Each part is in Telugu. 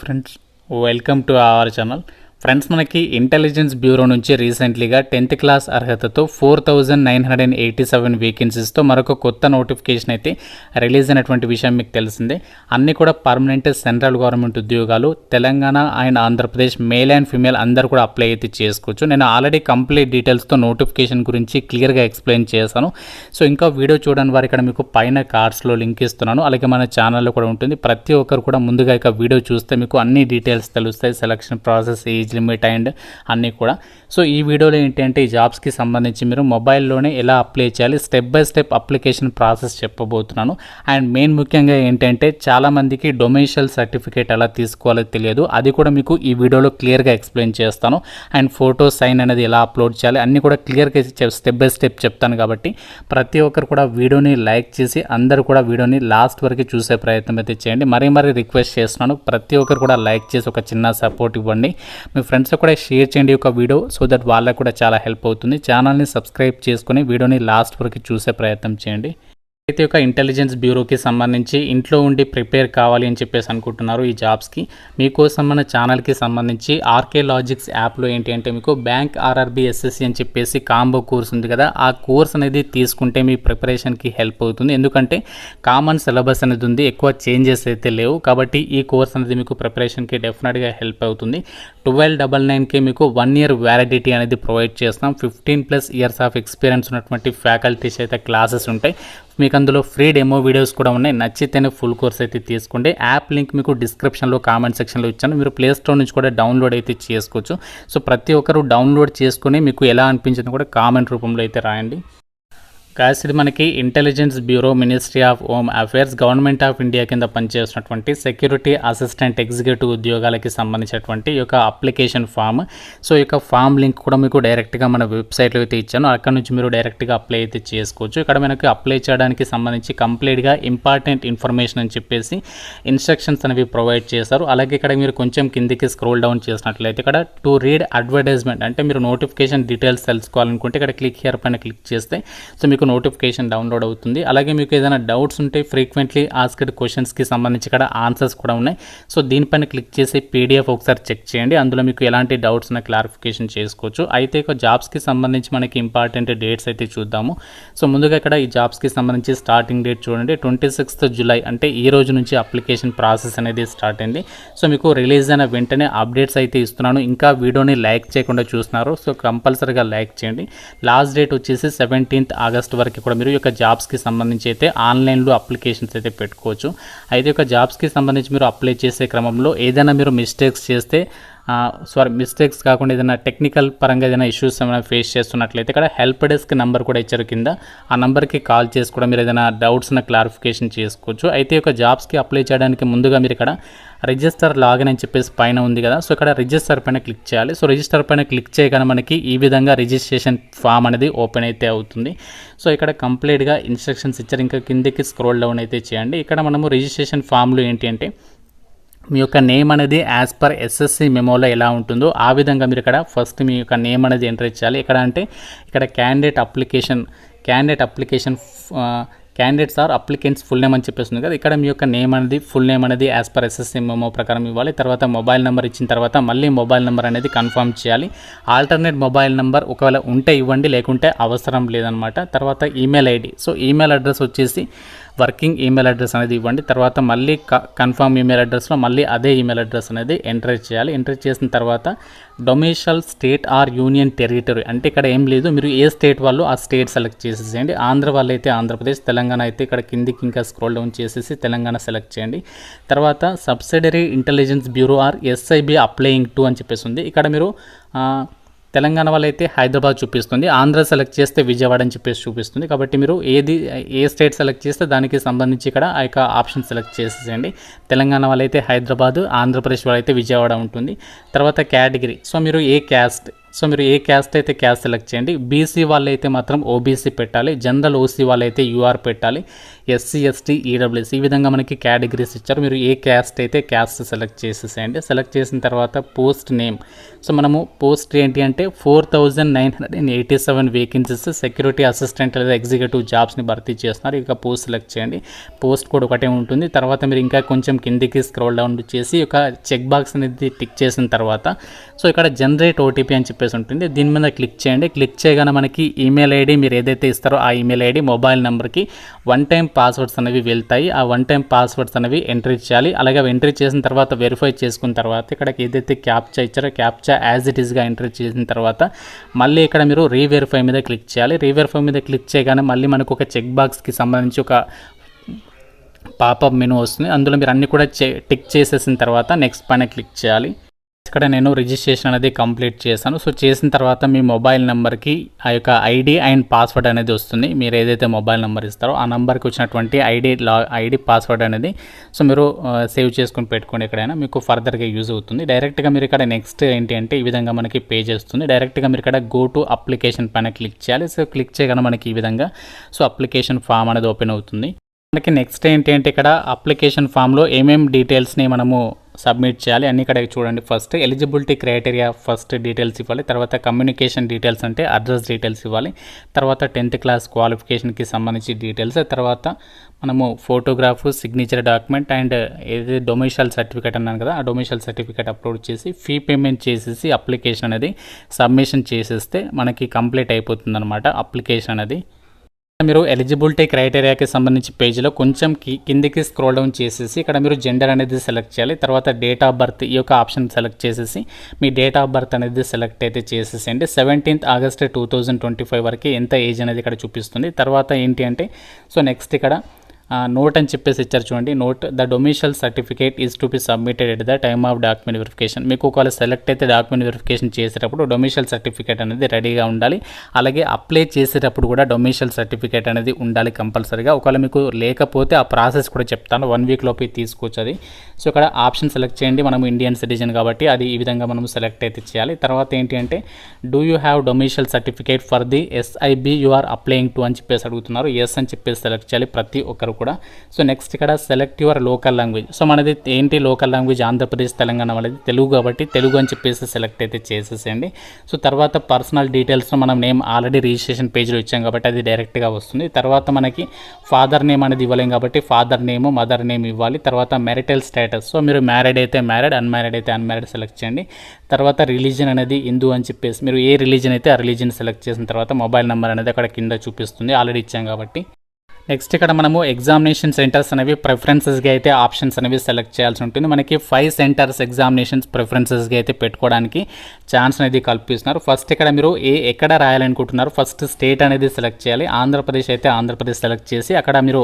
Friends, welcome to our channel. Friends, మనకి ఇంటెలిజెన్స్ బ్యూరో నుంచి రీసెంట్లీగా 10th క్లాస్ అర్హతతో 4987 వేకెన్సీస్తో మరొక కొత్త నోటిఫికేషన్ అయితే రిలీజ్ అయినటువంటి విషయం మీకు తెలిసిందే. అన్నీ కూడా పర్మనెంట్ సెంట్రల్ గవర్నమెంట్ ఉద్యోగాలు. Telangana and Andhra Pradesh male and female అందరూ కూడా అప్లై అయితే చేసుకోవచ్చు. నేను ఆల్రెడీ కంప్లీట్ డీటెయిల్స్తో నోటిఫికేషన్ గురించి క్లియర్గా ఎక్స్ప్లెయిన్ చేశాను. సో ఇంకా వీడియో చూడని వారు ఇక్కడ మీకు పైన కార్డ్స్లో లింక్ ఇస్తున్నాను. అలాగే మన ఛానల్లో కూడా ఉంటుంది. ప్రతి ఒక్కరు కూడా ముందుగా ఇక వీడియో చూస్తే మీకు అన్ని డీటెయిల్స్ తెలుస్తాయి. Selection process, age limit and అన్నీ కూడా. సో ఈ వీడియోలో ఏంటంటే ఈ జాబ్స్కి సంబంధించి మీరు మొబైల్లోనే ఎలా అప్లై చేయాలి, step by step application process చెప్పబోతున్నాను. అండ్ మెయిన్ ముఖ్యంగా ఏంటంటే చాలామందికి డొమైషియల్ సర్టిఫికేట్ ఎలా తీసుకోవాలో తెలియదు. అది కూడా మీకు ఈ వీడియోలో క్లియర్గా ఎక్స్ప్లెయిన్ చేస్తాను. అండ్ ఫోటో సైన్ అనేది ఎలా అప్లోడ్ చేయాలి అన్నీ కూడా క్లియర్గా స్టెప్ బై స్టెప్ చెప్తాను. కాబట్టి ప్రతి ఒక్కరు కూడా వీడియోని లైక్ చేసి అందరూ కూడా వీడియోని లాస్ట్ వరకు చూసే ప్రయత్నం అయితే చేయండి. మరీ రిక్వెస్ట్ చేస్తున్నాను, ప్రతి ఒక్కరు కూడా లైక్ చేసి ఒక చిన్న సపోర్ట్ ఇవ్వండి. మీ ఫ్రెండ్స్ కూడా షేర్ చేయండి ఒక వీడియో, సో దట్ వాళ్ళకు కూడా చాలా హెల్ప్ అవుతుంది. ఛానల్ని సబ్స్క్రైబ్ చేసుకుని వీడియోని లాస్ట్ వరకు చూసే ప్రయత్నం చేయండి. అయితే ఒక ఇంటెలిజెన్స్ బ్యూరోకి సంబంధించి ఇంట్లో ఉండి ప్రిపేర్ కావాలి అని చెప్పేసి అనుకుంటున్నారు ఈ జాబ్స్కి, మీకోసం మన ఛానల్కి సంబంధించి ఆర్కే లాజిక్స్ యాప్లో ఏంటి అంటే మీకు బ్యాంక్ ఆర్ఆర్బీ ఎస్ఎస్సి అని చెప్పేసి కాంబో కోర్స్ ఉంది కదా, ఆ కోర్స్ అనేది తీసుకుంటే మీ ప్రిపరేషన్కి హెల్ప్ అవుతుంది. ఎందుకంటే కామన్ సిలబస్ అనేది ఉంది, ఎక్కువ చేంజెస్ అయితే లేవు. కాబట్టి ఈ కోర్స్ అనేది మీకు ప్రిపరేషన్కి డెఫినెట్గా హెల్ప్ అవుతుంది. 1299కి మీకు 1 year వ్యాలిడిటీ అనేది ప్రొవైడ్ చేస్తాం. 15+ years ఆఫ్ ఎక్స్పీరియన్స్ ఉన్నటువంటి ఫ్యాకల్టీస్ అయితే క్లాసెస్ ఉంటాయి. మీకు అందులో ఫ్రీ డెమో వీడియోస్ కూడా ఉన్నాయి. నచ్చితేనే ఫుల్ కోర్స్ అయితే తీసుకోండి. యాప్ లింక్ మీకు డిస్క్రిప్షన్లో కామెంట్ సెక్షన్లో ఇచ్చాను. మీరు ప్లే స్టోర్ నుంచి కూడా డౌన్లోడ్ అయితే చేసుకోవచ్చు. సో ప్రతి ఒక్కరు డౌన్లోడ్ చేసుకుని మీకు ఎలా అనిపించింది కూడా కామెంట్ రూపంలో అయితే రాయండి. గాయస్, ఇది మనకి intelligence bureau, ministry of home affairs, government of India కింద పనిచేస్తున్నటువంటి సెక్యూరిటీ అసిస్టెంట్ ఎగ్జిక్యూటివ్ ఉద్యోగాలకి సంబంధించినటువంటి ఈ యొక్క అప్లికేషన్ ఫామ్. సో ఈ యొక్క ఫామ్ లింక్ కూడా మీకు డైరెక్ట్గా మన వెబ్సైట్లో అయితే ఇచ్చాను. అక్కడ నుంచి మీరు డైరెక్ట్గా అప్లై అయితే చేసుకోవచ్చు. ఇక్కడ మనకి అప్లై చేయడానికి సంబంధించి కంప్లీట్గా ఇంపార్టెంట్ ఇన్ఫర్మేషన్ అని చెప్పేసి ఇన్స్ట్రక్షన్స్ అనేవి ప్రొవైడ్ చేశారు. అలాగే ఇక్కడ మీరు కొంచెం కిందికి స్క్రోల్ డౌన్ చేసినట్లయితే ఇక్కడ టు రీడ్ అడ్వర్టైజ్మెంట్ అంటే మీరు నోటిఫికేషన్ డీటెయిల్స్ తెలుసుకోవాలనుకుంటే ఇక్కడ క్లిక్ హియర్ పైన క్లిక్ చేస్తే సో మీకు నోటిఫికేషన్ డౌన్లోడ్ అవుతుంది. అలాగే మీకు ఏదైనా డౌట్స్ ఉంటే ఫ్రీక్వెంట్లీ ఆస్క్డ్ క్వశ్చన్స్కి సంబంధించి ఇక్కడ ఆన్సర్స్ కూడా ఉన్నాయి. సో దీనిపైన క్లిక్ చేసి పీడిఎఫ్ ఒకసారి చెక్ చేయండి. అందులో మీకు ఎలాంటి డౌట్స్ ఉన్న క్లారిఫికేషన్ చేసుకోవచ్చు. అయితే ఇక జాబ్స్కి సంబంధించి మనకి ఇంపార్టెంట్ డేట్స్ అయితే చూద్దాము. సో ముందుగా ఇక్కడ ఈ జాబ్స్కి సంబంధించి స్టార్టింగ్ డేట్ చూడండి, 26th July అంటే ఈ రోజు నుంచి అప్లికేషన్ ప్రాసెస్ అనేది స్టార్ట్ అయింది. సో మీకు రిలీజ్ అయిన వెంటనే అప్డేట్స్ అయితే ఇస్తున్నాను. ఇంకా వీడియోని లైక్ చేయకుండా చూస్తున్నారు, సో కంపల్సరీగా లైక్ చేయండి. లాస్ట్ డేట్ వచ్చేసి 17th August వరకు కూడా మీరు ఈ యొక్క జాబ్స్కి సంబంధించి అయితే ఆన్లైన్లో అప్లికేషన్స్ అయితే పెట్టుకోవచ్చు. అయితే ఒక జాబ్స్కి సంబంధించి మీరు అప్లై చేసే క్రమంలో ఏదైనా మీరు మిస్టేక్స్ చేస్తే మిస్టేక్స్ కాకుండా ఏదైనా టెక్నికల్ పరంగా ఏదైనా ఇష్యూస్ ఏమైనా ఫేస్ చేస్తున్నట్లయితే ఇక్కడ హెల్ప్ డెస్క్ నెంబర్ కూడా ఇచ్చారు కింద. ఆ నెంబర్కి కాల్ చేసి కూడా మీరు ఏదైనా డౌట్స్ ఉన్న క్లారిఫికేషన్ చేసుకోవచ్చు. అయితే ఒక జాబ్స్కి అప్లై చేయడానికి ముందుగా మీరు ఇక్కడ రిజిస్టర్ లాగిన్ అని చెప్పేసి పైన ఉంది కదా, సో ఇక్కడ రిజిస్టర్ పైన క్లిక్ చేయాలి. సో రిజిస్టర్ పైన క్లిక్ చేయగానే మనకి ఈ విధంగా రిజిస్ట్రేషన్ ఫామ్ అనేది ఓపెన్ అయితే అవుతుంది. సో ఇక్కడ కంప్లీట్గా ఇన్స్ట్రక్షన్స్ ఇచ్చారు. ఇంకా కిందకి స్క్రోల్ డౌన్ అయితే చేయండి. ఇక్కడ మనము రిజిస్ట్రేషన్ ఫామ్లో ఏంటి అంటే మీ యొక్క నేమ్ అనేది యాజ్ పర్ ఎస్ఎస్సి మెమోలో ఎలా ఉంటుందో ఆ విధంగా మీరు ఇక్కడ ఫస్ట్ మీ యొక్క నేమ్ అనేది ఎంటర్ చేయాలి. ఇక్కడ అంటే ఇక్కడ candidates or applicants full name అని చెప్పేస్తుంది కదా, ఇక్కడ మీ యొక్క నేమ్ అనేది ఫుల్ నేమ్ అనేది యాజ్ పర్ ఎస్ఎస్సి మెమో ప్రకారం ఇవ్వాలి. తర్వాత మొబైల్ నెంబర్ ఇచ్చిన తర్వాత మళ్ళీ మొబైల్ నెంబర్ అనేది కన్ఫర్మ్ చేయాలి. ఆల్టర్నేట్ మొబైల్ నెంబర్ ఒకవేళ ఉంటే ఇవ్వండి, లేకుంటే అవసరం లేదనమాట. తర్వాత email ID, so email address వచ్చేసి వర్కింగ్ ఈమెయిల్ అడ్రస్ అనేది ఇవ్వండి. తర్వాత మళ్ళీ కన్ఫర్మ్ ఈమెయిల్ అడ్రస్లో మళ్ళీ అదే ఈమెయిల్ అడ్రస్ అనేది ఎంటర్ చేయాలి. ఎంటర్ చేసిన తర్వాత డొమిషియల్ స్టేట్ ఆర్ యూనియన్ టెరిటరీ అంటే ఇక్కడ ఏం లేదు, మీరు ఏ స్టేట్ వాళ్ళు ఆ స్టేట్ సెలెక్ట్ చేసేసేయండి. ఆంధ్ర వాళ్ళు అయితే ఆంధ్రప్రదేశ్, తెలంగాణ అయితే ఇక్కడ కిందికి ఇంకా స్క్రోల్ డౌన్ చేసేసి తెలంగాణ సెలెక్ట్ చేయండి. తర్వాత subsidiary intelligence bureau or SIB applying to అని చెప్పేసి ఉంది. ఇక్కడ మీరు తెలంగాణ వాళ్ళైతే హైదరాబాద్ చూపిస్తుంది, ఆంధ్ర సెలెక్ట్ చేస్తే విజయవాడ అని చెప్పేసి చూపిస్తుంది. కాబట్టి మీరు ఏ స్టేట్ సెలెక్ట్ చేస్తే దానికి సంబంధించి ఇక్కడ ఆ యొక్క ఆప్షన్ సెలెక్ట్ చేసేసేయండి. తెలంగాణ వాళ్ళైతే హైదరాబాద్, ఆంధ్రప్రదేశ్ వాళ్ళైతే విజయవాడ ఉంటుంది. తర్వాత కేటగిరీ, సో మీరు ఏ క్యాస్ట్ సో మీరు ఏ క్యాస్ట్ అయితే క్యాస్ట్ సెలెక్ట్ చేయండి. బీసీ వాళ్ళైతే మాత్రం ఓబీసీ పెట్టాలి, జనరల్ ఓసీ వాళ్ళైతే యూఆర్ పెట్టాలి, ఎస్సీ ఎస్టీ ఈడబ్ల్యూఎస్ ఈ విధంగా మనకి కేటగిరీస్ ఇచ్చారు. మీరు ఏ క్యాస్ట్ అయితే క్యాస్ట్ సెలెక్ట్ చేసేసేయండి. సెలెక్ట్ చేసిన తర్వాత పోస్ట్ నేమ్. సో మనము పోస్ట్ ఏంటి అంటే 4987 వేకెన్సీస్ సెక్యూరిటీ అసిస్టెంట్ లేదా ఎగ్జిక్యూటివ్ జాబ్స్ని భర్తీ చేస్తున్నారు. ఇక పోస్ట్ సెలెక్ట్ చేయండి. పోస్ట్ కోడ్ ఒకటే ఉంటుంది. తర్వాత మీరు ఇంకా కొంచెం కిందికి స్క్రోల్ డౌన్ చేసి ఒక చెక్ బాక్స్ అనేది టిక్ చేసిన తర్వాత సో ఇక్కడ జనరేట్ ఓటీపీ అని చెప్పేసి ఉంటుంది. దీని మీద క్లిక్ చేయండి. క్లిక్ చేయగానే మనకి ఈమెయిల్ ఐడి మీరు ఏదైతే ఇస్తారో ఆ ఈమెయిల్ ఐడి మొబైల్ నెంబర్కి వన్ టైం పాస్వర్డ్స్ అనేవి వెళ్తాయి. ఆ వన్ టైం పాస్వర్డ్స్ అనేవి ఎంట్రీ చేయాలి. అలాగే ఎంట్రీ చేసిన తర్వాత వెరిఫై చేసుకున్న తర్వాత ఇక్కడ ఏదైతే క్యాప్చా ఇచ్చారో క్యాప్చా యాజ్ ఇట్ ఈస్గా ఎంట్రీ చేసిన తర్వాత మళ్ళీ ఇక్కడ మీరు రీవెరిఫై మీద క్లిక్ చేయాలి. రీవెరిఫై మీద క్లిక్ చేయగానే మళ్ళీ మనకు ఒక చెక్ బాక్స్కి సంబంధించి ఒక పాపప్ మెనూ వస్తుంది. అందులో మీరు అన్ని కూడా టిక్ చేసేసిన తర్వాత నెక్స్ట్ పైన క్లిక్ చేయాలి. ఇక్కడ నేను రిజిస్ట్రేషన్ అనేది కంప్లీట్ చేశాను. సో చేసిన తర్వాత మీ మొబైల్ నెంబర్కి ఆ యొక్క ఐడి అండ్ పాస్వర్డ్ అనేది వస్తుంది. మీరు ఏదైతే మొబైల్ నెంబర్ ఇస్తారో ఆ నెంబర్కి వచ్చినటువంటి ఐడి పాస్వర్డ్ అనేది సో మీరు సేవ్ చేసుకొని పెట్టుకోండి. ఎక్కడైనా మీకు ఫర్దర్గా యూజ్ అవుతుంది. డైరెక్ట్గా మీరు ఇక్కడ నెక్స్ట్ ఏంటి అంటే ఈ విధంగా మనకి పేజ్ వస్తుంది. డైరెక్ట్గా మీరు ఇక్కడ గో టు అప్లికేషన్ పైన క్లిక్ చేయాలి. సో క్లిక్ చేయగానే మనకి ఈ విధంగా సో అప్లికేషన్ ఫామ్ అనేది ఓపెన్ అవుతుంది. మనకి నెక్స్ట్ ఏంటి అంటే ఇక్కడ అప్లికేషన్ ఫామ్లో ఏమేమి డీటెయిల్స్ని మనము సబ్మిట్ చేయాలి అన్ని ఇక్కడ చూడండి. First eligibility criteria first details ఇవ్వాలి. తర్వాత కమ్యూనికేషన్ డీటెయిల్స్ అంటే అడ్రస్ డీటెయిల్స్ ఇవ్వాలి. తర్వాత 10th క్లాస్ క్వాలిఫికేషన్కి సంబంధించి డీటెయిల్స్. తర్వాత మనము ఫోటోగ్రాఫ్, సిగ్నేచర్ డాక్యుమెంట్ అండ్ ఏదైతే డొమిషియల్ సర్టిఫికేట్ అన్నాను కదా ఆ డొమిషియల్ సర్టిఫికేట్ అప్లోడ్ చేసి ఫీ పేమెంట్ చేసేసి అప్లికేషన్ అనేది సబ్మిషన్ చేసేస్తే మనకి కంప్లీట్ అయిపోతుంది అనమాట అప్లికేషన్ అనేది. మీరు ఎలిజిబిలిటీ క్రైటీరియాకి సంబంధించి పేజ్లో కొంచెం కిందికి స్క్రోల్ డౌన్ చేసేసి ఇక్కడ మీరు జెండర్ అనేది సెలెక్ట్ చేయాలి. తర్వాత డేట్ ఆఫ్ బర్త్ ఈ యొక్క ఆప్షన్ సెలెక్ట్ చేసేసి మీ డేట్ ఆఫ్ బర్త్ అనేది సెలెక్ట్ అయితే చేసేసేయండి. 17th ఆగస్ట్ 2025 వరకు ఎంత ఏజ్ అనేది ఇక్కడ చూపిస్తుంది. తర్వాత ఏంటి అంటే సో నెక్స్ట్ ఇక్కడ నోట్ అని చెప్పేసి ఇచ్చారు చూడండి. Note the డొమిషియల్ certificate is to be submitted at the time of document verification. మీకు ఒకవేళ సెలెక్ట్ అయితే డాక్యుమెంట్ వెరిఫికేషన్ చేసేటప్పుడు డొమిషియల్ సర్టిఫికేట్ అనేది రెడీగా ఉండాలి. అలాగే అప్లై చేసేటప్పుడు కూడా డొమిషియల్ సర్టిఫికేట్ అనేది ఉండాలి కంపల్సరీగా. ఒకవేళ మీకు లేకపోతే ఆ ప్రాసెస్ కూడా చెప్తాను, 1 వీక్ లోపు తీసుకోవచ్చు అది. సో ఇక్కడ ఆప్షన్ సెలెక్ట్ చేయండి. మనం ఇండియన్ సిటిజన్ కాబట్టి అది ఈ విధంగా మనం సెలెక్ట్ అయితే చేయాలి. తర్వాత ఏంటి అంటే do you have domicile certificate for the SIB you are applying to అని చెప్పేసి అడుగుతున్నారు. ఎస్ అని చెప్పేసి సెలెక్ట్ చేయాలి ప్రతి ఒక్కరు కూడా. సో నెక్స్ట్ ఇక్కడ select your local language. So మనది ఏంటి లోకల్ లాంగ్వేజ్ ఆంధ్రప్రదేశ్ తెలంగాణ వాళ్ళది తెలుగు కాబట్టి తెలుగు అని చెప్పేసి సెలెక్ట్ అయితే చేసేసేయండి. సో తర్వాత పర్సనల్ డీటెయిల్స్లో మనం నేమ్ ఆల్రెడీ రిజిస్ట్రేషన్ పేజ్లో ఇచ్చాం కాబట్టి అది డైరెక్ట్గా వస్తుంది. తర్వాత మనకి ఫాదర్ నేమ్ అనేది ఇవ్వలేం కాబట్టి ఫాదర్ నేమ్, మదర్ నేమ్ ఇవ్వాలి. తర్వాత మ్యారిటల్ స్టేటస్. సో మీరు మ్యారీడ్ అయితే మ్యారీడ్, అన్మ్యారీడ్ అయితే అన్మ్యారీడ్ సెలెక్ట్ చేయండి. తర్వాత రిలీజన్ అనేది హిందూ అని చెప్పేసి మీరు ఏ రిలీజన్ అయితే ఆ రిలీజన్ సెలెక్ట్ చేసిన తర్వాత మొబైల్ నెంబర్ అనేది అక్కడ కింద చూపిస్తుంది, ఆల్రెడీ ఇచ్చాం కాబట్టి. నెక్స్ట్ ఇక్కడ మనము ఎగ్జామినేషన్ సెంటర్స్ అనేవి ప్రిఫరెన్సెస్గా అయితే ఆప్షన్స్ అనేవి సెలెక్ట్ చేయాల్సి ఉంటుంది. మనకి 5 సెంటర్స్ ఎగ్జామినేషన్స్ ప్రిఫరెన్సెస్గా అయితే పెట్టుకోవడానికి ఛాన్స్ అనేది కల్పిస్తున్నారు. ఫస్ట్ ఇక్కడ మీరు ఎక్కడ రాయాలనుకుంటున్నారు ఫస్ట్ స్టేట్ అనేది సెలెక్ట్ చేయాలి. ఆంధ్రప్రదేశ్ అయితే ఆంధ్రప్రదేశ్ సెలెక్ట్ చేసి అక్కడ మీరు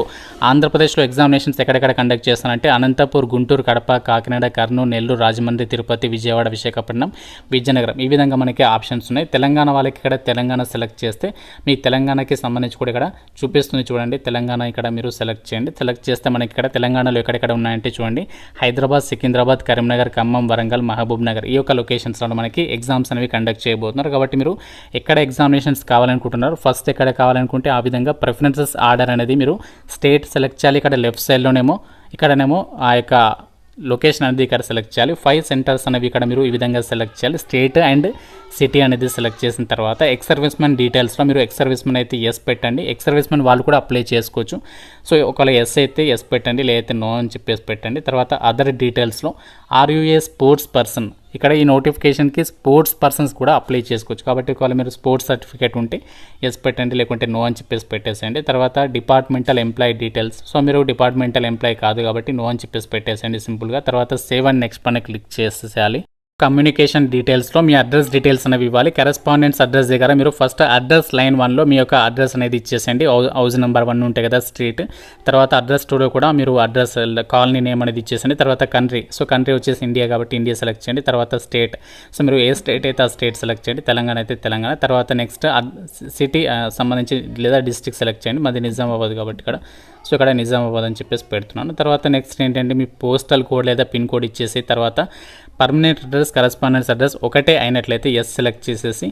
ఆంధ్రప్రదేశ్లో ఎగ్జామినేషన్స్ ఎక్కడెక్కడ కండక్ట్ చేస్తారంటే అనంతపూర్, గుంటూరు, కడప, కాకినాడ, కర్నూలు, నెల్లూరు, రాజమండ్రి, తిరుపతి, విజయవాడ, విశాఖపట్నం, విజయనగరం ఈ విధంగా మనకి ఆప్షన్స్ ఉన్నాయి. తెలంగాణ వాళ్ళకి ఇక్కడ తెలంగాణ సెలెక్ట్ చేస్తే మీ తెలంగాణకి సంబంధించి కూడా ఇక్కడ చూపిస్తుంది చూడండి. తెలంగాణ ఇక్కడ మీరు సెలెక్ట్ చేయండి. సెలెక్ట్ చేస్తే మనకి ఇక్కడ తెలంగాణలో ఎక్కడెక్కడ ఉన్నాయంటే చూడండి హైదరాబాద్, సికింద్రాబాద్, కరీంనగర్, ఖమ్మం, వరంగల్, మహబూబ్ నగర్ ఈ యొక్క లొకేషన్స్లో మనకి ఎగ్జామ్స్ అనేవి కండక్ట్ చేయబోతున్నారు. కాబట్టి మీరు ఎక్కడ ఎగ్జామినేషన్స్ కావాలనుకుంటున్నారు ఫస్ట్ ఎక్కడ కావాలనుకుంటే ఆ విధంగా ప్రిఫరెన్సెస్ ఆర్డర్ అనేది మీరు స్టేట్ సెలెక్ట్ చేయాలి. ఇక్కడ లెఫ్ట్ సైడ్లోనేమో ఇక్కడనేమో ఆ యొక్క లొకేషన్ అనేది ఇక్కడ సెలెక్ట్ చేయాలి. 5 సెంటర్స్ అనేవి ఇక్కడ మీరు ఈ విధంగా సెలెక్ట్ చేయాలి. స్టేట్ అండ్ సిటీ అనేది సెలెక్ట్ చేసిన తర్వాత ఎక్స్ సర్వీస్ మెన్ డీటెయిల్స్లో మీరు ఎక్స్ సర్వీస్ మెన్ అయితే ఎస్ పెట్టండి. ఎక్స్ సర్వీస్ మెన్ వాళ్ళు కూడా అప్లై చేసుకోవచ్చు. సో ఒకవేళ ఎస్ అయితే ఎస్ పెట్టండి, లేకపోతే నో అని చెప్పేసి పెట్టండి. తర్వాత అదర్ డీటెయిల్స్లో ఆర్యుఏ స్పోర్ట్స్ పర్సన్ ఇక్కడ ఈ నోటిఫికేషన్కి స్పోర్ట్స్ పర్సన్స్ కూడా అప్లై చేసుకోవచ్చు. కాబట్టి ఒకవేళ మీరు స్పోర్ట్స్ సర్టిఫికేట్ ఉంటే ఎస్ పెట్టండి, లేకుంటే నో అని చెప్పేసి పెట్టేసేయండి. తర్వాత డిపార్ట్మెంటల్ ఎంప్లాయీ డీటెయిల్స్. సో మీరు డిపార్ట్మెంటల్ ఎంప్లాయీ కాదు కాబట్టి నో అని చెప్పేసి పెట్టేసేయండి సింపుల్గా. తర్వాత సేవ్ అండ్ నెక్స్ట్ పైన క్లిక్ చేసేయాలి. కమ్యూనికేషన్ డీటెయిల్స్లో మీ అడ్రస్ డీటెయిల్స్ అనేవి ఇవ్వాలి. కరెస్పాండెన్స్ అడ్రస్ దగ్గర మీరు ఫస్ట్ అడ్రస్ లైన్ 1లో మీ యొక్క అడ్రస్ అనేది ఇచ్చేసేయండి. హౌస్ నెంబర్ 1 ఉంటాయి కదా స్ట్రీట్. తర్వాత అడ్రస్ 2లో కూడా మీరు అడ్రస్ కాలనీ నేమ్ అనేది ఇచ్చేసండి. తర్వాత కంట్రీ. సో కంట్రీ వచ్చేసి ఇండియా కాబట్టి ఇండియా సెలెక్ట్ చేయండి. తర్వాత స్టేట్. సో మీరు ఏ స్టేట్ అయితే ఆ స్టేట్ సెలెక్ట్ చేయండి. తెలంగాణ అయితే తెలంగాణ. తర్వాత నెక్స్ట్ సిటీ సంబంధించి లేదా డిస్ట్రిక్ట్ సెలెక్ట్ చేయండి. మాది నిజామాబాద్ కాబట్టి ఇక్కడ సో ఇక్కడ నిజామాబాద్ అని చెప్పేసి పెడుతున్నాను. తర్వాత నెక్స్ట్ ఏంటంటే మీ పోస్టల్ కోడ్ లేదా పిన్ కోడ్ ఇచ్చేసి తర్వాత పర్మనెంట్ అడ్రస్ కరస్పాండెన్స్ అడ్రస్ ఒకటే అయినట్లయితే ఎస్ సెలెక్ట్ చేసేసి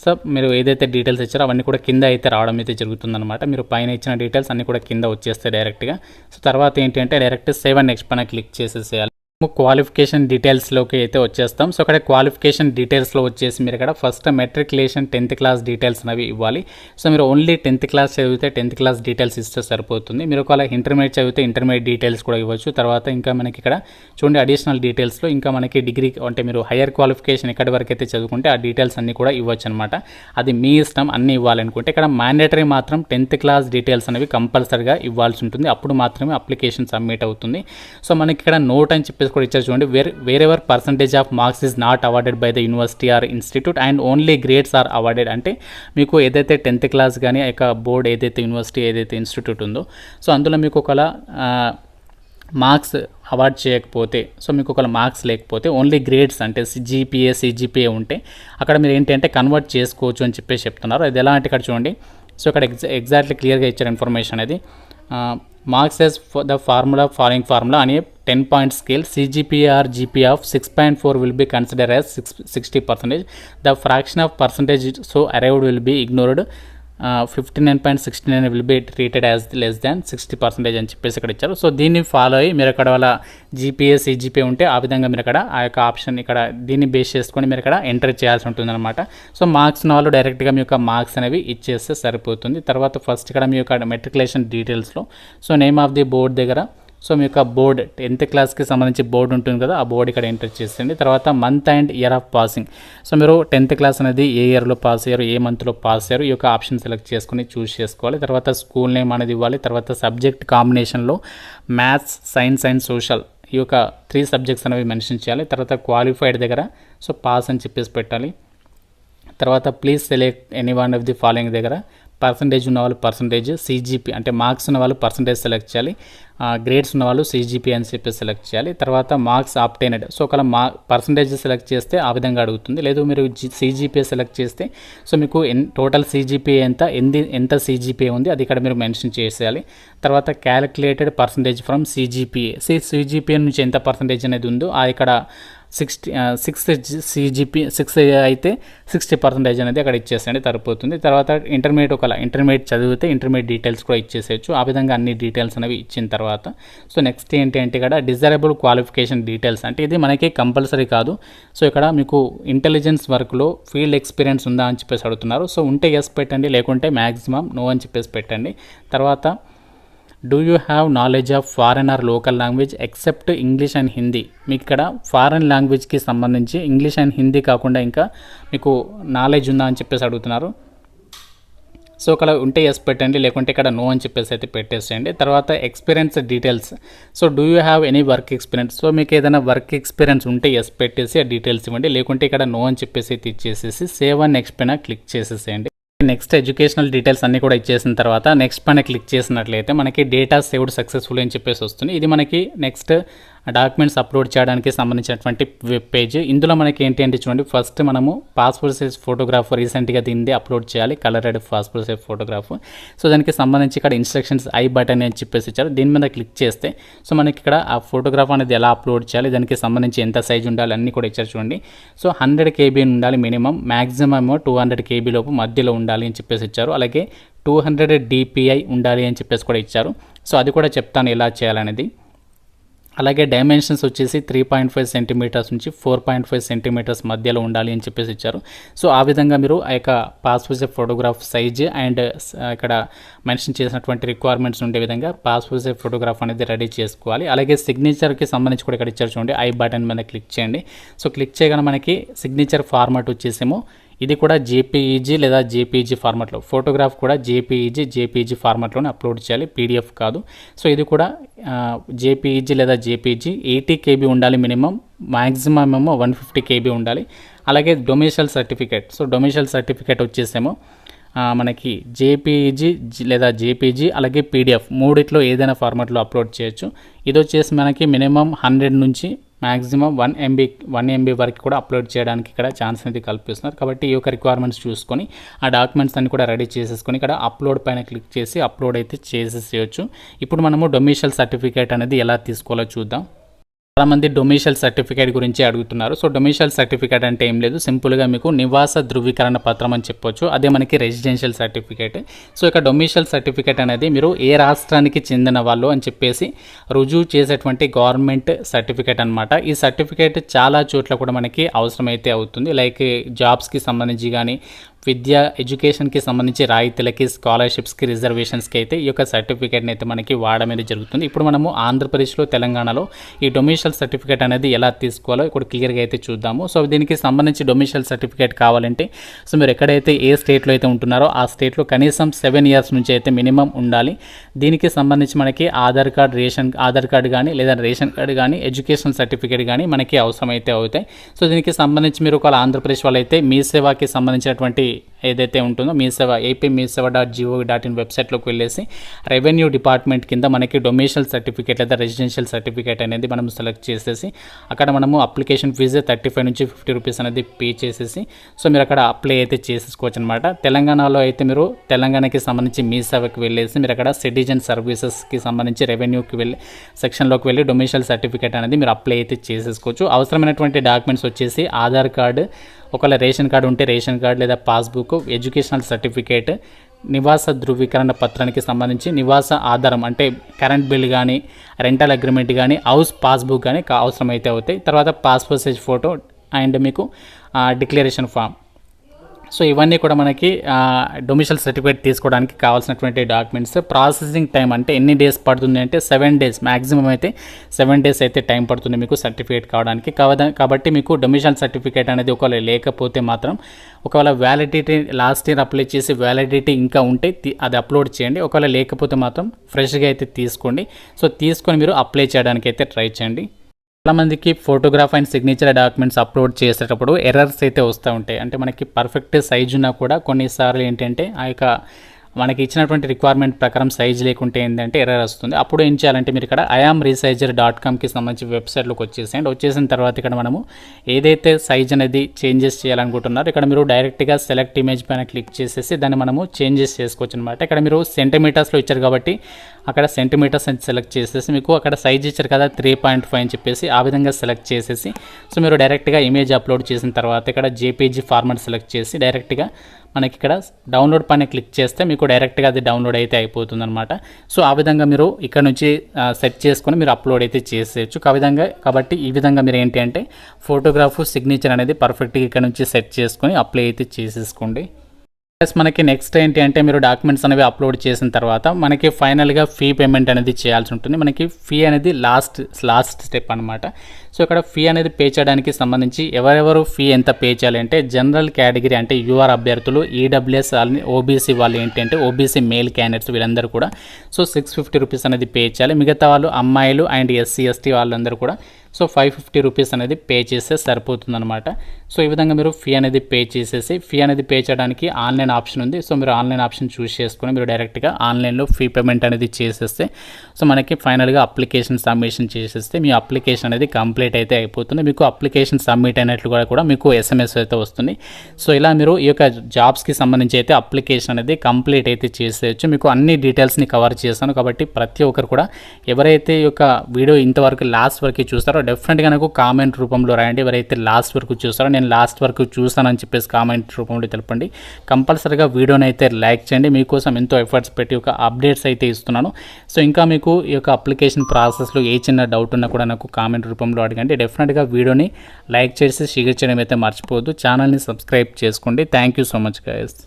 సో మీరు ఏదైతే డీటెయిల్స్ ఇచ్చారో అవన్నీ కూడా కింద అయితే రావడం అయితే జరుగుతుందన్నమాట. మీరు పైన ఇచ్చిన డీటెయిల్స్ అన్నీ కూడా కింద వచ్చేస్తాయి డైరెక్ట్గా. సో తర్వాత ఏంటి అంటే డైరెక్ట్ సేవ్ అండ్ నెక్స్ట్ పైన క్లిక్ చేసేసేయాలి. క్వాలిఫికేషన్ డీటెయిల్స్లోకి అయితే వచ్చేస్తాం. సో అక్కడ క్వాలిఫికేషన్ డీటెయిల్స్లో వచ్చేసి మీరు ఇక్కడ first matriculation 10th class details అనేవి ఇవ్వాలి. సో మీరు ఓన్లీ 10th క్లాస్ చదివితే 10th క్లాస్ డీటెయిల్స్ ఇస్తే సరిపోతుంది. మీరు ఒకవేళ ఇంటర్మీడియట్ చదివితే ఇంటర్మీడియట్ డీటెయిల్స్ కూడా ఇవ్వచ్చు. తర్వాత ఇంకా మనకి ఇక్కడ చూడండి అడిషనల్ డీటెయిల్స్లో ఇంకా మనకి డిగ్రీ అంటే మీరు హైయర్ క్వాలిఫికేషన్ ఎక్కడి వరకు అయితే చదువుకుంటే ఆ డీటెయిల్స్ అన్నీ కూడా ఇవ్వచ్చు అనమాట. అది మీ ఇష్టం అన్నీ ఇవ్వాలనుకుంటే. ఇక్కడ మ్యాండేటరీ మాత్రం 10th క్లాస్ డీటెయిల్స్ అనేవి కంపల్సరీగా ఇవ్వాల్సి ఉంటుంది. అప్పుడు మాత్రమే అప్లికేషన్ సబ్మిట్ అవుతుంది. సో మనకి ఇక్కడ నోట్ అని చెప్పేసి కూడా ఇచ్చారు చూడండి. Wherever percentage of marks is not awarded by the university or institute and only grades are awarded. అంటే మీకు ఏదైతే 10th క్లాస్ కానీ ఆ యొక్క బోర్డ్ ఏదైతే యూనివర్సిటీ ఏదైతే ఇన్స్టిట్యూట్ ఉందో సో అందులో మీకు ఒకవేళ మార్క్స్ అవార్డ్ చేయకపోతే సో మీకు ఒకవేళ మార్క్స్ లేకపోతే ఓన్లీ గ్రేడ్స్ అంటే జీపీఏ సిజిపిఏ ఉంటే అక్కడ మీరు ఏంటంటే కన్వర్ట్ చేసుకోవచ్చు అని చెప్పేసి చెప్తున్నారు. అది ఎలా అంటే ఇక్కడ చూడండి. సో ఇక్కడ ఎగ్జాక్ట్లీ క్లియర్గా ఇచ్చారు ఇన్ఫర్మేషన్ అనేది. Marks as the following formula on a 10-point scale, CGPA or GPA of 6.4 will be considered as 60%. The fraction of percentage so arrived will be ignored. 59.69 will be treated as less than 60% అని చెప్పేసి ఇక్కడ ఇచ్చారు. సో దీన్ని ఫాలో అయ్యి మీరు అక్కడ వాళ్ళ జీపీఏ సిజిపిఏ ఉంటే ఆ విధంగా మీరు అక్కడ ఆ యొక్క ఆప్షన్ ఇక్కడ దీన్ని బేస్ చేసుకొని మీరు ఇక్కడ ఎంటర్ చేయాల్సి ఉంటుందన్నమాట. సో మార్క్స్ ఉన్న వాళ్ళు డైరెక్ట్గా మీ యొక్క మార్క్స్ అనేవి ఇచ్చేస్తే సరిపోతుంది. తర్వాత ఫస్ట్ ఇక్కడ మీ యొక్క మెట్రికులేషన్ డీటెయిల్స్లో so name of the board దగ్గర సో మీ యొక్క బోర్డ్ 10th క్లాస్కి సంబంధించి బోర్డు ఉంటుంది కదా ఆ బోర్డు ఇక్కడ ఎంటర్ చేసేయండి. తర్వాత month and year of passing. So మీరు 10th క్లాస్ అనేది ఏ ఇయర్లో పాస్ అయ్యారు ఏ మంత్లో పాస్ అయ్యారు ఈ యొక్క ఆప్షన్ సెలెక్ట్ చేసుకొని చూస్ చేసుకోవాలి. తర్వాత స్కూల్ నేమ్ అనేది ఇవ్వాలి. తర్వాత సబ్జెక్ట్ కాంబినేషన్లో మ్యాథ్స్ సైన్స్ అండ్ సోషల్ ఈ యొక్క 3 సబ్జెక్ట్స్ అనేవి మెన్షన్ చేయాలి. తర్వాత క్వాలిఫైడ్ దగ్గర సో పాస్ అని చెప్పేసి పెట్టాలి. తర్వాత please select any one of the following దగ్గర పర్సంటేజ్ ఉన్న వాళ్ళు పర్సంటేజ్, సిజిపి అంటే మార్క్స్ ఉన్న వాళ్ళు పర్సంటేజ్ సెలెక్ట్ చేయాలి, గ్రేడ్స్ ఉన్న వాళ్ళు సిజిపి అని చెప్పి సెలెక్ట్ చేయాలి. తర్వాత మార్క్స్ ఆప్టైనడ్ సో ఒకవేళ పర్సంటేజ్ సెలెక్ట్ చేస్తే ఆ విధంగా అడుగుతుంది. లేదు మీరు సిజిపిఏ సెలెక్ట్ చేస్తే సో మీకు టోటల్ సిజిపిఏ ఎంత సిజిపిఏ ఉంది అది ఇక్కడ మీరు మెన్షన్ చేసేయాలి. తర్వాత calculated percentage from CGPA CGPA నుంచి ఎంత పర్సంటేజ్ అనేది ఉందో ఆ ఇక్కడ 6 అయితే 60% అనేది అక్కడ ఇచ్చేసేయండి సరిపోతుంది. తర్వాత ఇంటర్మీడియట్ చదివితే ఇంటర్మీడియట్ డీటెయిల్స్ కూడా ఇచ్చేసేయచ్చు. ఆ విధంగా అన్ని డీటెయిల్స్ అనేవి ఇచ్చిన తర్వాత సో నెక్స్ట్ ఏంటి అంటే ఇక్కడ డిజైరబుల్ క్వాలిఫికేషన్ డీటెయిల్స్ అంటే ఇది మనకి కంపల్సరీ కాదు. సో ఇక్కడ మీకు ఇంటెలిజెన్స్ వర్క్లో ఫీల్డ్ ఎక్స్పీరియన్స్ ఉందా అని చెప్పేసి అడుగుతున్నారు. సో ఉంటే ఎస్ పెట్టండి, లేకుంటే మ్యాక్సిమం నో అని చెప్పేసి పెట్టండి. తర్వాత do you have knowledge of foreign or local language except English and Hindi. మీకు ఇక్కడ ఫారెన్ లాంగ్వేజ్కి సంబంధించి ఇంగ్లీష్ అండ్ హిందీ కాకుండా ఇంకా మీకు నాలెడ్జ్ ఉందా అని చెప్పేసి అడుగుతున్నారు. సో ఇక్కడ ఉంటే ఎస్ పెట్టండి, లేకుంటే ఇక్కడ నో అని చెప్పేసి అయితే పెట్టేసేయండి. తర్వాత experience details so do you have any work experience. So మీకు ఏదైనా వర్క్ ఎక్స్పీరియన్స్ ఉంటే ఎస్ పెట్టేసి ఆ డీటెయిల్స్ ఇవ్వండి, లేకుంటే ఇక్కడ నో అని చెప్పేసి అయితే ఇచ్చేసేసి సేవ్ అండ్ నెక్స్ట్ పైన క్లిక్ చేసేసేయండి. నెక్స్ట్ ఎడ్యుకేషనల్ డీటెయిల్స్ అన్నీ కూడా ఇచ్చేసిన తర్వాత నెక్స్ట్ పైన క్లిక్ చేసినట్లయితే మనకి డేటా సేవ్డ్ సక్సెస్ఫుల్ అని చెప్పేసి వస్తుంది. ఇది మనకి నెక్స్ట్ డాక్యుమెంట్స్ అప్లోడ్ చేయడానికి సంబంధించినటువంటి వెబ్ పేజ్. ఇందులో మనకి ఏంటి అంటే చూడండి, ఫస్ట్ మనము పాస్పోర్ట్ సైజ్ ఫోటోగ్రాఫ్ రీసెంట్గా దీన్ని అప్లోడ్ చేయాలి, coloured passport size photograph. So దానికి సంబంధించి ఇక్కడ ఇన్స్ట్రక్షన్స్ ఐ బటన్ అని చెప్పేసి ఇచ్చారు. దీని మీద క్లిక్ చేస్తే సో మనకి ఇక్కడ ఆ ఫోటోగ్రాఫ్ అనేది ఎలా అప్లోడ్ చేయాలి, దానికి సంబంధించి ఎంత సైజ్ ఉండాలి అన్నీ కూడా ఇచ్చారు చూడండి. సో 100 KB ఉండాలి మినిమం, మ్యాక్సిమమ్ 200 KB లోపు మధ్యలో ఉండాలి అని చెప్పేసి ఇచ్చారు. అలాగే 200 DPI ఉండాలి అని చెప్పేసి కూడా ఇచ్చారు. సో అది కూడా చెప్తాను ఎలా చేయాలనేది. అలాగే డైమెన్షన్స్ వచ్చేసి 3.5 సెంటీమీటర్స్ నుంచి 4.5 సెంటీమీటర్స్ మధ్యలో ఉండాలి అని చెప్పేసి ఇచ్చారు. సో ఆ విధంగా మీరు ఆ యొక్క passport size photograph size and ఇక్కడ మెన్షన్ చేసినటువంటి రిక్వైర్మెంట్స్ ఉండే విధంగా పాస్పోర్ట్ సైజ్ ఫోటోగ్రాఫ్ అనేది రెడీ చేసుకోవాలి. అలాగే సిగ్నేచర్కి సంబంధించి కూడా ఇక్కడ ఇచ్చారు చూడండి, ఐ బటన్ మీద క్లిక్ చేయండి. సో క్లిక్ చేయగానే మనకి సిగ్నేచర్ ఫార్మాట్ వచ్చేసేమో ఇది కూడా జేపీఈజీ లేదా జేపీఈజీ ఫార్మాట్లో, ఫోటోగ్రాఫ్ కూడా జేపీఈజీ ఫార్మాట్లోనే అప్లోడ్ చేయాలి, పీడిఎఫ్ కాదు. సో ఇది కూడా జేపీఈజీ లేదా జేపీఈజీ 80 KB ఉండాలి మినిమం, మ్యాక్సిమం ఏమో 150 KB ఉండాలి. అలాగే domicile certificate, so domicile certificate వచ్చేసేమో మనకి జేపీఈజీ లేదా జేపీజీ అలాగే పీడిఎఫ్ మూడిట్లో ఏదైనా ఫార్మాట్లో అప్లోడ్ చేయొచ్చు. ఇది వచ్చేసి మనకి మినిమం 100 నుంచి మ్యాక్సిమం 1 MB వరకు కూడా అప్లోడ్ చేయడానికి ఇక్కడ ఛాన్స్ అనేది కల్పిస్తున్నారు. కాబట్టి ఈ యొక్క రిక్వైర్మెంట్స్ చూసుకొని ఆ డాక్యుమెంట్స్ అన్ని కూడా రెడీ చేసేసుకొని ఇక్కడ అప్లోడ్ పైన క్లిక్ చేసి అప్లోడ్ అయితే చేసేసేయచ్చు. ఇప్పుడు మనము డొమిసైల్ సర్టిఫికేట్ అనేది ఎలా తీసుకోవాలో చూద్దాం. చాలామంది డొమిషియల్ సర్టిఫికేట్ గురించి అడుగుతున్నారు. సో డొమిషియల్ సర్టిఫికేట్ అంటే ఏం లేదు, సింపుల్గా మీకు నివాస ధృవీకరణ పత్రం అని చెప్పొచ్చు. అదే మనకి రెసిడెన్షియల్ సర్టిఫికేట్. సో ఇక డొమిషియల్ సర్టిఫికేట్ అనేది మీరు ఏ రాష్ట్రానికి చెందిన వాళ్ళు అని చెప్పేసి రుజువు చేసేటువంటి గవర్నమెంట్ సర్టిఫికేట్ అనమాట. ఈ సర్టిఫికేట్ చాలా చోట్ల కూడా మనకి అవసరమైతే అవుతుంది. లైక్ జాబ్స్కి సంబంధించి కానీ, విద్య ఎడ్యుకేషన్కి సంబంధించి రాయితీలకి, స్కాలర్షిప్స్కి, రిజర్వేషన్స్కి అయితే ఈ యొక్క సర్టిఫికేట్ని అయితే మనకి వాడమనేది జరుగుతుంది. ఇప్పుడు మనము ఆంధ్రప్రదేశ్లో, తెలంగాణలో ఈ డొమిషియల్ సర్టిఫికేట్ అనేది ఎలా తీసుకోవాలో ఇప్పుడు క్లియర్గా అయితే చూద్దాము. సో దీనికి సంబంధించి డొమిషియల్ సర్టిఫికేట్ కావాలంటే సో మీరు ఎక్కడైతే ఏ స్టేట్లో అయితే ఉంటున్నారో ఆ స్టేట్లో కనీసం 7 years నుంచి అయితే మినిమం ఉండాలి. దీనికి సంబంధించి మనకి ఆధార్ కార్డు కానీ లేదా రేషన్ కార్డు కానీ, ఎడ్యుకేషన్ సర్టిఫికేట్ కానీ మనకి అవసరమైతే అవుతాయి. సో దీనికి సంబంధించి మీరు ఒకవేళ ఆంధ్రప్రదేశ్ వాళ్ళైతే మీ సేవాకి సంబంధించినటువంటి ఏదైతే ఉంటుందో మీ సేవ apmeeseva.gov.in వెబ్సైట్లోకి వెళ్ళేసి రెవెన్యూ డిపార్ట్మెంట్ కింద మనకి డొమిషియల్ సర్టిఫికేట్ లేదా రెసిడెన్షియల్ సర్టిఫికేట్ అనేది మనం సెలెక్ట్ చేసేసి అక్కడ మనము అప్లికేషన్ ఫీజు 35 నుంచి 50 రూపీస్ అనేది పే చేసేసి సో మీరు అక్కడ అప్లై అయితే చేసేసుకోవచ్చు అనమాట. తెలంగాణలో అయితే మీరు తెలంగాణకి సంబంధించి మీ సేవకి వెళ్ళేసి మీరు అక్కడ సిటిజన్ సర్వీసెస్కి సంబంధించి రెవెన్యూకి వెళ్ళి సెక్షన్లోకి వెళ్ళి డొమిషియల్ సర్టిఫికేట్ అనేది మీరు అప్లై అయితే చేసేసుకోవచ్చు. అవసరమైనటువంటి డాక్యుమెంట్స్ వచ్చేసి ఆధార్ కార్డు, ఒకవేళ రేషన్ కార్డు ఉంటే రేషన్ కార్డు లేదా పాస్బుక్, ఎడ్యుకేషనల్ సర్టిఫికేట్, నివాస ధృవీకరణ పత్రానికి సంబంధించి నివాస ఆధారం అంటే కరెంట్ బిల్ కానీ, రెంటల్ అగ్రిమెంట్ కానీ, హౌస్ పాస్బుక్ కానీ అవసరమైతే అవుతాయి. తర్వాత పాస్పోర్ట్ సైజ్ ఫోటో అండ్ మీకు డిక్లరేషన్ ఫామ్. సో ఇవన్నీ కూడా మనకి డొమిషియల్ సర్టిఫికేట్ తీసుకోవడానికి కావాల్సినటువంటి డాక్యుమెంట్స్. ప్రాసెసింగ్ టైం అంటే ఎన్ని డేస్ పడుతుంది అంటే 7 days, మ్యాక్సిమం అయితే 7 days అయితే టైం పడుతుంది మీకు సర్టిఫికేట్ కావడానికి. కాబట్టి మీకు డొమిషియల్ సర్టిఫికేట్ అనేది ఒకవేళ లేకపోతే మాత్రం, ఒకవేళ వ్యాలిడిటీ లాస్ట్ ఇయర్ అప్లై చేసి వ్యాలిడిటీ ఇంకా ఉంటే అది అప్లోడ్ చేయండి. ఒకవేళ లేకపోతే మాత్రం ఫ్రెష్గా అయితే తీసుకోండి. సో తీసుకొని మీరు అప్లై చేయడానికి అయితే ట్రై చేయండి. చాలామందికి photograph and signature documents upload చేసేటప్పుడు ఎర్రర్స్ అయితే వస్తూ ఉంటాయి. అంటే మనకి పర్ఫెక్ట్ సైజు ఉన్నా కూడా కొన్నిసార్లు ఏంటంటే ఆ యొక్క మనకి ఇచ్చినటువంటి రిక్వైర్మెంట్ ప్రకారం సైజ్ లేకుంటే ఏంటంటే ఎర్రర్ వస్తుంది. అప్పుడు ఏం చేయాలంటే మీరు ఇక్కడ iamresizer.comకి సంబంధించి వెబ్సైట్లోకి వచ్చేసేయండి. వచ్చేసిన తర్వాత ఇక్కడ మనము ఏదైతే సైజ్ అనేది చేంజెస్ చేయాలనుకుంటున్నారో ఇక్కడ మీరు డైరెక్ట్గా సెలెక్ట్ ఇమేజ్ పైన క్లిక్ చేసేసి దాన్ని మనము చేంజెస్ చేసుకోవచ్చు అనమాట. ఇక్కడ మీరు సెంటీమీటర్స్లో ఇచ్చారు కాబట్టి అక్కడ సెంటీమీటర్స్ అని సెలెక్ట్ చేసేసి మీకు అక్కడ సైజ్ ఇచ్చారు కదా 3.5 అని చెప్పేసి ఆ విధంగా సెలెక్ట్ చేసేసి సో మీరు డైరెక్ట్గా ఇమేజ్ అప్లోడ్ చేసిన తర్వాత ఇక్కడ JPG ఫార్మాట్ సెలెక్ట్ చేసి డైరెక్ట్గా మనకి ఇక్కడ డౌన్లోడ్ పైన క్లిక్ చేస్తే మీకు డైరెక్ట్గా అది డౌన్లోడ్ అయితే అయిపోతుంది అనమాట. సో ఆ విధంగా మీరు ఇక్కడ నుంచి సెట్ చేసుకొని మీరు అప్లోడ్ అయితే చేసేయచ్చు. కాబట్టి ఈ విధంగా మీరు ఏంటి అంటే ఫోటోగ్రాఫ్, సిగ్నేచర్ అనేది పర్ఫెక్ట్గా ఇక్కడ నుంచి సెట్ చేసుకొని అప్లై అయితే చేసేసుకోండి. ప్లస్ మనకి నెక్స్ట్ ఏంటి అంటే మీరు డాక్యుమెంట్స్ అనేవి అప్లోడ్ చేసిన తర్వాత మనకి ఫైనల్గా ఫీ పేమెంట్ అనేది చేయాల్సి ఉంటుంది. మనకి ఫీ అనేది లాస్ట్ స్టెప్ అనమాట. సో ఇక్కడ ఫీ అనేది పే చేయడానికి సంబంధించి ఎవరెవరు ఫీ ఎంత పే చేయాలి అంటే జనరల్ కేటగిరీ అంటే యూఆర్ అభ్యర్థులు, EWS OBC వాళ్ళు ఏంటంటే OBC మేల్ క్యాండిడేట్స్ వీళ్ళందరూ కూడా సో 650 రూపీస్ అనేది పే చేయాలి. మిగతా వాళ్ళు అమ్మాయిలు అండ్ SC ST వాళ్ళందరూ కూడా సో 550 రూపీస్ అనేది పే చేస్తే సరిపోతుందన్నమాట. సో ఈ విధంగా మీరు ఫీ అనేది పే చేసేసి ఫీ అనేది పే చేయడానికి ఆన్లైన్ ఆప్షన్ ఉంది. సో మీరు ఆన్లైన్ ఆప్షన్ చూస్ చేసుకొని మీరు డైరెక్ట్గా ఆన్లైన్లో ఫీ పేమెంట్ అనేది చేసేస్తే సో మనకి ఫైనల్గా అప్లికేషన్ సబ్మిషన్ చేసేస్తే మీ అప్లికేషన్ అనేది కంప్లీట్ అయితే అయిపోతుంది. మీకు అప్లికేషన్ సబ్మిట్ అయినట్లుగా కూడా మీకు SMS అయితే వస్తుంది. సో ఇలా మీరు ఈ యొక్క జాబ్స్కి సంబంధించి అయితే అప్లికేషన్ అనేది కంప్లీట్ అయితే చేసేయచ్చు. మీకు అన్ని డీటెయిల్స్ని కవర్ చేస్తాను కాబట్టి ప్రతి ఒక్కరు కూడా ఎవరైతే ఈ యొక్క వీడియో ఇంతవరకు లాస్ట్ వరకు చూస్తారో డెఫినెట్గా నాకు కామెంట్ రూపంలో రాయండి. ఎవరైతే లాస్ట్ వరకు చూస్తారో నేను లాస్ట్ వరకు చూస్తానని చెప్పేసి కామెంట్ రూపంలో తెలపండి. కంపల్సరీగా వీడియోని అయితే లైక్ చేయండి. మీకోసం ఎంతో ఎఫర్ట్స్ పెట్టి ఒక అప్డేట్స్ అయితే ఇస్తున్నాను. సో ఇంకా మీకు ఈ యొక్క అప్లికేషన్ ప్రాసెస్లో ఏ చిన్న డౌట్ ఉన్నా కూడా నాకు కామెంట్ రూపంలో అడగండి. డెఫినెట్గా వీడియోని లైక్ చేసి షేర్ చేయడం అయితే మర్చిపోవద్దు. ఛానల్ని సబ్స్క్రైబ్ చేసుకోండి. Thank you so much guys.